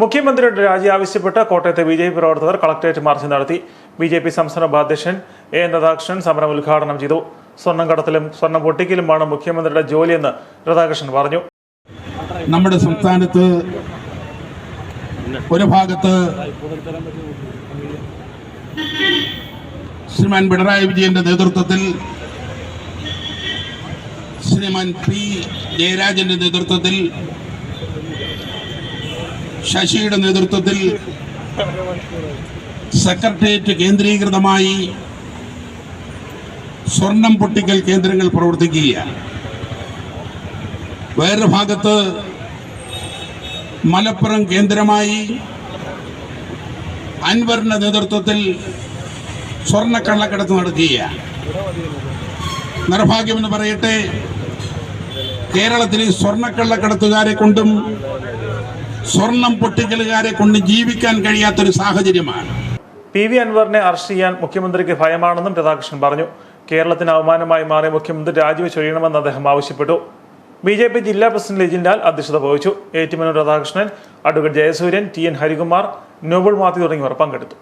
മുഖ്യമന്ത്രിയുടെ രാജി ആവശ്യപ്പെട്ട് കോട്ടയത്തെ ബി.ജെ.പി. പ്രവർത്തകർ കളക്ടറേറ്റ് മാർച്ച് നടത്തി. ബി.ജെ.പി. സംസ്ഥാന ഉപാധ്യക്ഷൻ എൻ രാധാകൃഷ്ണൻ സമരം ഉദ്ഘാടനം ചെയ്തു. സ്വർണം കടത്തലും സ്വർണം പൊട്ടിക്കലുമാണ് മുഖ്യമന്ത്രിയുടെ ജോലിയെന്ന് രാധാകൃഷ്ണൻ പറഞ്ഞു. നമ്മുടെ സംസ്ഥാനത്ത് ഒരു ഭാഗത്ത് ശ്രീമാൻ പിണറായി വിജയന്റെ നേതൃത്വത്തിൽ, ശ്രീമാൻ പി ജയരാജന്റെ നേതൃത്വത്തിൽ, ശശിയുടെ നേതൃത്വത്തിൽ സെക്രട്ടേറിയറ്റ് കേന്ദ്രീകൃതമായി സ്വർണം പൊട്ടിക്കൽ കേന്ദ്രങ്ങൾ പ്രവർത്തിക്കുകയാണ്. വേറൊരു ഭാഗത്ത് മലപ്പുറം കേന്ദ്രമായി അൻവറിന്റെ നേതൃത്വത്തിൽ സ്വർണ്ണക്കള്ളക്കടത്ത് നടക്കുകയാണ്. നിർഭാഗ്യമെന്ന് പറയട്ടെ, കേരളത്തിൽ സ്വർണ്ണക്കള്ളക്കടത്തുകാരെ കൊണ്ടും സ്വർണം പൊട്ടിക്കലുകാരെ കൊണ്ട് ജീവിക്കാൻ കഴിയാത്തൊരു സാഹചര്യമാണ്. പി.വി. അൻവറിനെ അറസ്റ്റ് ചെയ്യാൻ മുഖ്യമന്ത്രിക്ക് ഭയമാണെന്നും രാധാകൃഷ്ണൻ പറഞ്ഞു. കേരളത്തിന് അവമാനമായി മാറിയ മുഖ്യമന്ത്രി രാജിവെച്ചൊഴിയണമെന്ന് അദ്ദേഹം ആവശ്യപ്പെട്ടു. ബി.ജെ.പി. ജില്ലാ പ്രസിഡന്റ് ലിജിൻലാൽ അധ്യക്ഷത വഹിച്ചു. Ettumanoor Radhakrishnan, advocate Jayasuryan, T N. ഹരികുമാർ, നോബിൾ മാത്യു തുടങ്ങിയവർ പങ്കെടുത്തു.